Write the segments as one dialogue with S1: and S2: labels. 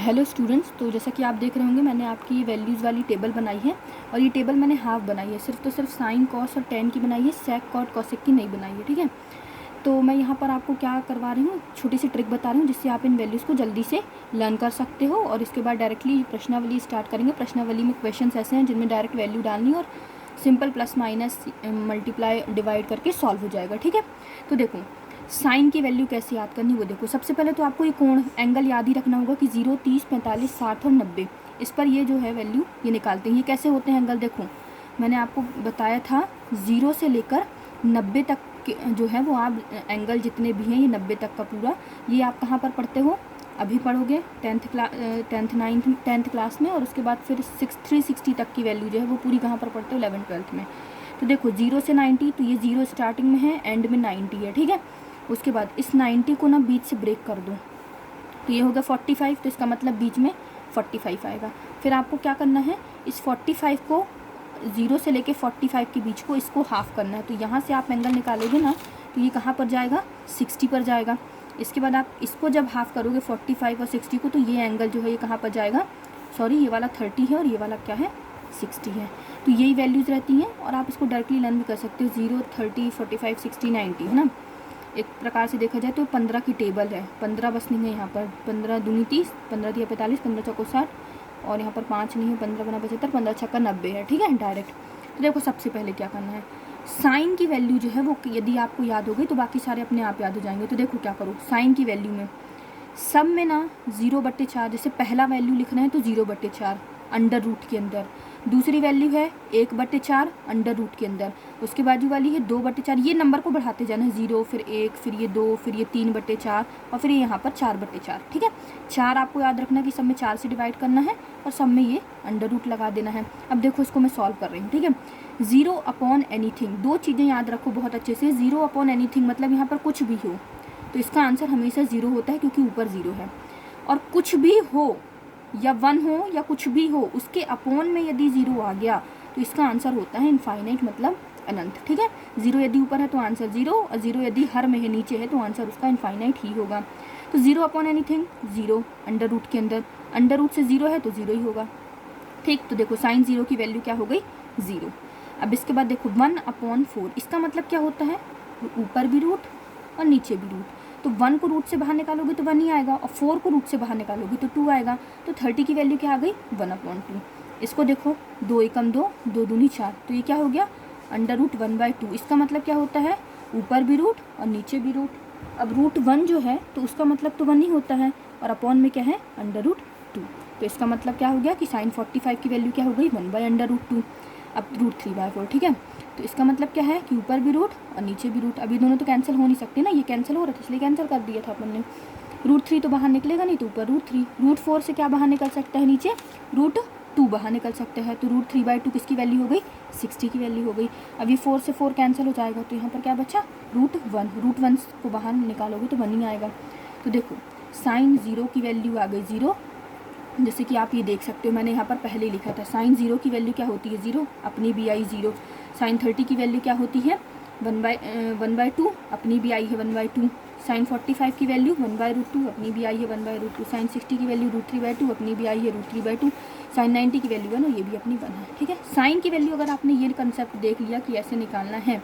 S1: Hello students, तो जैसा कि आप देख रहे होंगे मैंने आपकी ये वैल्यूज़ वाली टेबल बनाई है और ये टेबल मैंने हाफ बनाई है, सिर्फ तो सिर्फ साइन कॉस और टेन की बनाई है, सेक कॉट कॉसेक की नहीं बनाई है। ठीक है, तो मैं यहाँ पर आपको क्या करवा रही हूँ, छोटी सी ट्रिक बता रही हूँ जिससे आप इन वैल्यूज़ को जल्दी से लर्न कर सकते हो और इसके बाद डायरेक्टली प्रश्नावली स्टार्ट करेंगे। प्रश्नावली में क्वेश्चन ऐसे हैं जिनमें डायरेक्ट वैल्यू डालनी और simple plus minus multiply divide करके सॉल्व हो जाएगा। ठीक है, तो देखो साइन की वैल्यू कैसे याद करनी वो देखो। सबसे पहले तो आपको ये कोण एंगल याद ही रखना होगा कि 0, 30, 45, 60 और 90, इस पर ये जो है वैल्यू ये निकालते हैं। ये कैसे होते हैं एंगल देखो, मैंने आपको बताया था 0 से लेकर 90 तक जो है वो आप एंगल जितने भी हैं ये 90 तक का पूरा, ये आप कहाँ पर पढ़ते हो, अभी पढ़ोगे 10th क्लास में, और उसके बाद फिर 360 तक की वैल्यू जो है वो पूरी कहाँ पर पढ़ते हो, 11th 12th में। तो देखो 0 से 90, तो ये 0 स्टार्टिंग में है, एंड में 90 है। ठीक है, उसके बाद इस 90 को ना बीच से ब्रेक कर दो, तो ये होगा 45, तो इसका मतलब बीच में 45 आएगा। फिर आपको क्या करना है, इस 45 को 0 से लेके 45 के बीच को इसको हाफ करना है। तो यहाँ से आप एंगल निकालोगे ना तो ये कहाँ पर जाएगा, 60 पर जाएगा। इसके बाद आप इसको जब हाफ करोगे 45 और 60 को, तो ये एंगल जो है ये कहाँ पर जाएगा, सॉरी ये वाला 30 है और ये वाला क्या है 60 है। तो यही वैल्यूज़ रहती हैं और आप इसको डायरेक्टली लर्न भी कर सकते हो। 0, 30, 45, 60, 90 है ना। एक प्रकार से देखा जाए तो 15 की टेबल है, 15 बस नहीं है यहाँ पर, 15 दूनी 30, 15 दिया 45, 15 चौको 60 और यहाँ पर 5 नहीं है, 15 बना 75, 15 छक्का 90 है। ठीक है डायरेक्ट। तो देखो सबसे पहले क्या करना है, साइन की वैल्यू जो है वो यदि आपको याद हो गई तो बाकी सारे अपने आप याद हो जाएंगे। तो देखो क्या करो, साइन की वैल्यू में सब में ना 0/4, जैसे पहला वैल्यू लिखना है तो 0/4 अंडर रूट के अंदर, दूसरी वैल्यू है 1/4 अंडर रूट के अंदर, उसके बाजू वाली है 2/4। ये नंबर को बढ़ाते जाना है, 0 फिर 1 फिर ये 2 फिर ये 3/4 और फिर ये यहाँ पर 4/4। ठीक है, 4 आपको याद रखना कि सब में 4 से डिवाइड करना है और सब में ये अंडर रूट लगा देना है। अब देखो इसको मैं सॉल्व कर रही हूँ। ठीक है, 0/anything, दो चीज़ें याद रखो बहुत अच्छे से। 0/anything मतलब यहाँ पर कुछ भी हो तो इसका आंसर हमेशा 0 होता है क्योंकि ऊपर 0 है, और कुछ भी हो या 1 हो या कुछ भी हो उसके अपॉन में यदि 0 आ गया तो इसका आंसर होता है इनफाइनाइट मतलब अनंत। ठीक है, 0 यदि ऊपर है तो आंसर 0 और 0 यदि हर में है नीचे है तो आंसर उसका इनफाइनाइट ही होगा। तो 0/anything 0 अंडर रूट के अंदर, अंडर रूट से 0 है तो 0 ही होगा। ठीक, तो देखो साइन 0 की वैल्यू क्या हो गई 0। अब इसके बाद देखो 1/4, इसका मतलब क्या होता है, ऊपर भी रूट और नीचे भी रूट। तो 1 को रूट से बाहर निकालोगे तो 1 ही आएगा और 4 को रूट से बाहर निकालोगे तो 2 आएगा। तो 30 की वैल्यू क्या आ गई 1/2। इसको देखो 2 एकम 2, 2 दूनी 4, तो ये क्या हो गया अंडर रूट 1/2। इसका मतलब क्या होता है, ऊपर भी रूट और नीचे भी रूट। अब रूट 1 जो है तो उसका मतलब तो 1 ही होता है और अपॉन में क्या है अंडर रूट 2। तो इसका मतलब क्या हो गया कि साइन 45 की वैल्यू क्या हो गई 1/√2। अब रूट 3/4। ठीक है, तो इसका मतलब क्या है कि ऊपर भी रूट और नीचे भी रूट। अभी दोनों तो कैंसिल हो नहीं सकते ना, ये कैंसिल हो रहा था इसलिए कैंसिल कर दिया था अपन ने। रूट 3 तो बाहर निकलेगा नहीं तो ऊपर रूट 3। रूट 4 से क्या बाहर निकल सकता है, नीचे रूट 2 बाहर निकल सकता है। तो रूट 3/2 किसकी वैल्यू हो गई 60 की वैल्यू हो गई। अब ये 4 से 4 कैंसिल हो जाएगा तो यहाँ पर क्या बचा रूट 1। रूट 1 को बाहर निकालोगे तो 1 ही आएगा। तो देखो साइन 0 की वैल्यू आ गई 0, जैसे कि आप ये देख सकते हो मैंने यहाँ पर पहले ही लिखा था। साइन 0 की वैल्यू क्या होती है 0, अपनी भी आई 0। साइन 30 की वैल्यू क्या होती है 1/2, अपनी भी आई है 1/2। साइन 45 की वैल्यू 1/√2, अपनी भी आई है 1/√2। साइन 60 की वैल्यू √3/2, अपनी भी आई है √3/2। साइन 90 की वैल्यू है ना, ये भी अपनी 1 है। ठीक है, साइन की वैल्यू अगर आपने ये कंसेप्ट देख लिया कि ऐसे निकालना है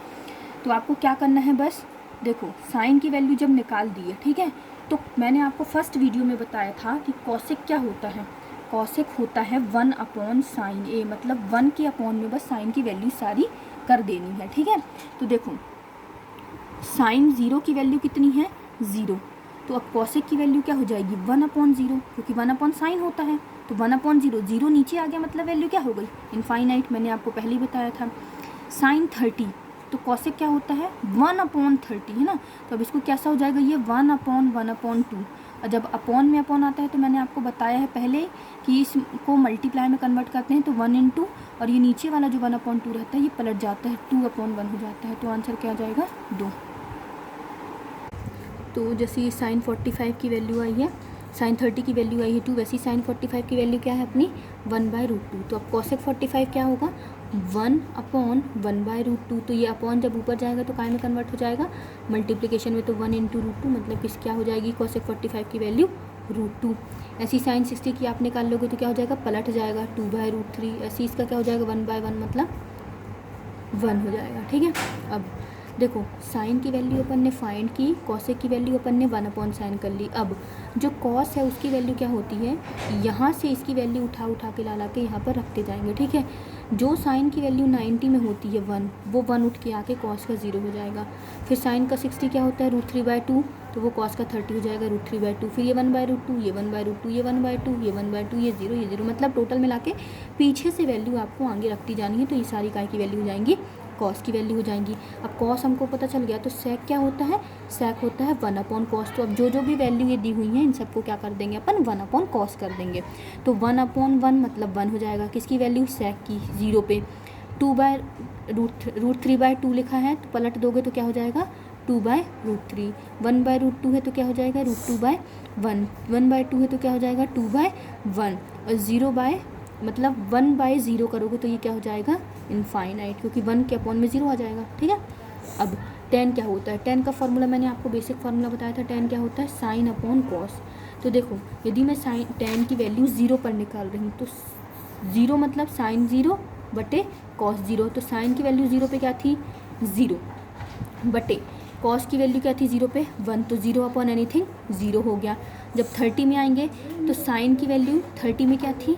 S1: तो आपको क्या करना है, बस देखो साइन की वैल्यू जब निकाल दी है, ठीक है, तो मैंने आपको फर्स्ट वीडियो में बताया था कि कॉसेक क्या होता है। कॉसेक होता है 1/sin A, मतलब 1 के अपॉन में बस साइन की वैल्यू सारी कर देनी है। ठीक है, तो देखो साइन 0 की वैल्यू कितनी है 0, तो अब कॉसेक की वैल्यू क्या हो जाएगी 1/0, क्योंकि 1/sin होता है तो 1/0, 0 नीचे आ गया मतलब वैल्यू क्या हो गई इनफाइनाइट, मैंने आपको पहले ही बताया था। साइन 30, तो कॉसेक क्या होता है 1/30 है ना, तो अब इसको कैसा हो जाएगा ये 1/1/2। और जब अपॉन में अपॉन आता है तो मैंने आपको बताया है पहले कि इसको मल्टीप्लाई में कन्वर्ट करते हैं तो 1 और ये नीचे वाला जो 1/2 रहता है ये पलट जाता है 2/1 हो जाता है। तो आंसर क्या आ जाएगा 2। तो जैसे ये साइन 45 की वैल्यू आई है, साइन 30 की वैल्यू आई है 2, वैसे साइन 45 की वैल्यू क्या है अपनी 1/√2। तो अब कॉसेक 45 क्या होगा 1/1/√2। तो ये अपॉन जब ऊपर जाएगा तो काय में कन्वर्ट हो जाएगा मल्टीप्लिकेशन में, तो 1 × √2 मतलब किस क्या हो जाएगी कॉसेक 45 की वैल्यू √2। ऐसी sin 60 की आप निकाल लोगे तो क्या हो जाएगा, पलट जाएगा 2/√3। ऐसी इसका क्या हो जाएगा 1/1 मतलब 1 हो जाएगा। ठीक है, अब देखो साइन की वैल्यू अपन ने फाइंड की, कॉसेक की वैल्यू अपन ने 1/sin कर ली। अब जो कॉस है उसकी वैल्यू क्या होती है, यहाँ से इसकी वैल्यू उठा के ला के यहाँ पर रखते जाएंगे। ठीक है, जो साइन की वैल्यू 90 में होती है 1, वो 1 उठ के आके कॉस का 0 हो जाएगा। फिर साइन का 60 क्या होता है √3/2, तो वो कॉस का 30 हो जाएगा √3/2। फिर ये 1/√2, ये 1/√2, ये 1/2, ये 1/2, ये 0, ये 0, मतलब टोटल मिला के पीछे से वैल्यू आपको आगे रखती जानी है। तो ये सारी काय की वैल्यू हो जाएंगी, कॉस की वैल्यू हो जाएंगी। अब कॉस हमको पता चल गया, तो सेक क्या होता है, सेक होता है 1/cos। तो अब जो भी वैल्यू ये दी हुई है इन सबको क्या कर देंगे अपन 1/cos कर देंगे। तो 1/1 मतलब 1 हो जाएगा, किसकी वैल्यू, सेक की, 0 पे। 2/√3/2 लिखा है तो पलट दोगे तो क्या हो जाएगा 2/√3। 1/√2 है तो क्या हो जाएगा √2/1। 1/2 है तो क्या हो जाएगा 2/1। और 0 मतलब 1/0 करोगे तो ये क्या हो जाएगा इनफाइनाइट, क्योंकि 1 के अपॉन में 0 आ जाएगा। ठीक है, अब tan क्या होता है, tan का फॉर्मूला मैंने आपको बेसिक फार्मूला बताया था। tan क्या होता है, sin/cos। तो देखो यदि मैं tan की वैल्यू 0 पर निकाल रही हूँ तो 0 मतलब sin 0 बटे cos 0। तो साइन की वैल्यू 0 पे क्या थी 0 बटे कॉस की वैल्यू क्या थी 0 पे 1, तो 0/anything 0 हो गया। जब 30 में आएंगे तो साइन की वैल्यू 30 में क्या थी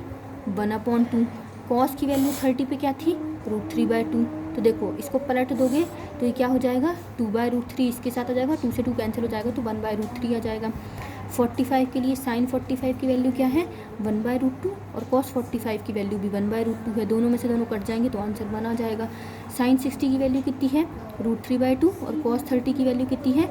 S1: 1/2, कॉस की वैल्यू 30 पे क्या थी √3/2। तो देखो इसको पलट दोगे तो ये क्या हो जाएगा 2/√3, इसके साथ आ जाएगा, 2 से 2 कैंसिल हो जाएगा तो 1/√3 आ जाएगा। 45 के लिए साइन 45 की वैल्यू क्या है 1/√2 और cos 45 की वैल्यू भी 1/√2 है। दोनों में से दोनों कट जाएंगे तो आंसर 1 आ जाएगा। साइन 60 की वैल्यू कितनी है √3/2 और cos 30 की वैल्यू कितनी है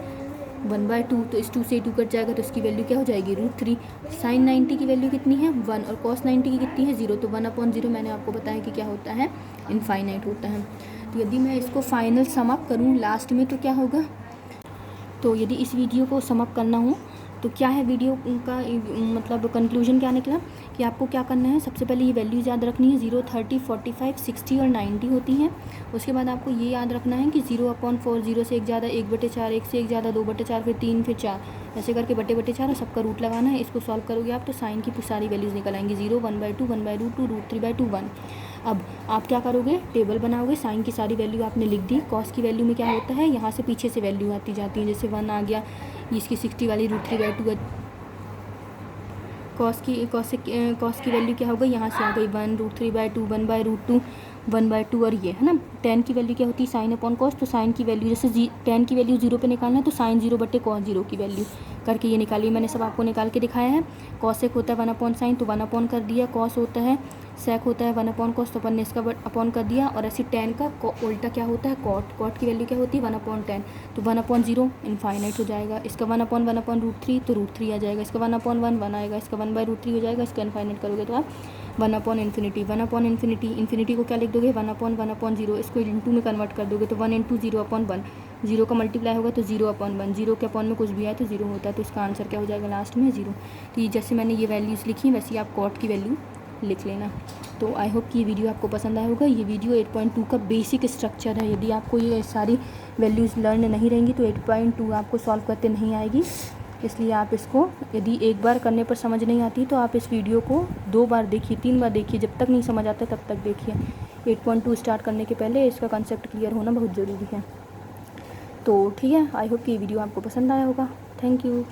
S1: 1/2, तो इस 2 से 2 कट जाएगा तो इसकी वैल्यू क्या हो जाएगी √3। साइन 90 की वैल्यू कितनी है 1 और cos 90 की कितनी है 0, तो 1/0 मैंने आपको बताया कि क्या होता है इनफाइनाइट होता है। तो यदि मैं इसको फाइनल सम अप करूँ लास्ट में तो क्या होगा, तो यदि इस वीडियो को सम अप करना हो तो क्या है वीडियो का मतलब कंक्लूजन क्या निकला कि आपको क्या करना है, सबसे पहले ये वैल्यूज़ याद रखनी है 0, 30, 45, 60 और 90 होती हैं। उसके बाद आपको ये याद रखना है कि 0/4, 0 से 1 ज़्यादा 1/4, 1 से 1 ज़्यादा 2/4, फिर 3, फिर 4, ऐसे करके बटे 4 और सबका रूट लगाना है। इसको सॉल्व करोगे आप तो साइन की सारी वैल्यूज़ निकल आएंगी 0, 1/2, 1/√2, √3/2, 1। अब आप क्या करोगे, टेबल बनाओगे, साइन की सारी वैल्यू आपने लिख दी। कॉस की वैल्यू में क्या होता है, यहाँ से पीछे से वैल्यू आती जाती है, जैसे 1 आ गया, इसकी 60 वाली √3/2। कॉस की वैल्यू क्या हो गई, यहाँ से आ गई 1 √3/2, 1/√2, 1/2 और ये है ना। tan की वैल्यू क्या होती है sin/cos, तो साइन की वैल्यू जैसे tan की वैल्यू 0 पे निकालना है तो sin 0 बटे cos 0 की वैल्यू करके ये निकाली, मैंने सब आपको निकाल के दिखाया है। cosec होता है 1/sin, तो 1 कर दिया। cos होता है sec होता है 1/cos, तो अपन ने इसका अपॉन कर दिया। और ऐसे tan का उल्टा क्या होता है cot की वैल्यू क्या होती है 1/10, तो 1/0 इनफाइनाइट हो जाएगा। इसका 1/1/√3 तो √3 आ जाएगा, इसका 1/1 1 आएगा, इसका 1/√3 हो जाएगा। इसका इनफाइनाइट करोगे तो आप 1/∞, इन्फिनिटी को क्या लिख दोगे 1/1/0, इसको इंटू में कन्वर्ट कर दोगे तो 1 × 0/1, 0 का मल्टीप्लाई होगा तो 0/1, 0 के अपॉन में कुछ भी आए तो 0 होता है, तो इसका आंसर क्या हो जाएगा लास्ट में 0। तो ये जैसे मैंने ये वैल्यूज़ लिखी वैसे ही आप कॉट की वैल्यू लिख लेना। तो आई होप कि ये वीडियो आपको पसंद आया होगा। ये वीडियो 8.2 का बेसिक स्ट्रक्चर है, यदि आपको ये सारी वैल्यूज़ लर्न नहीं रहेंगी तो 8.2 आपको सॉल्व करते नहीं आएगी। इसलिए आप इसको यदि एक बार करने पर समझ नहीं आती तो आप इस वीडियो को 2 बार देखिए, 3 बार देखिए, जब तक नहीं समझ आता तब तक देखिए। 8.2 स्टार्ट करने के पहले इसका कंसेप्ट क्लियर होना बहुत ज़रूरी है। तो ठीक है, आई होप कि ये वीडियो आपको पसंद आया होगा। Thank you.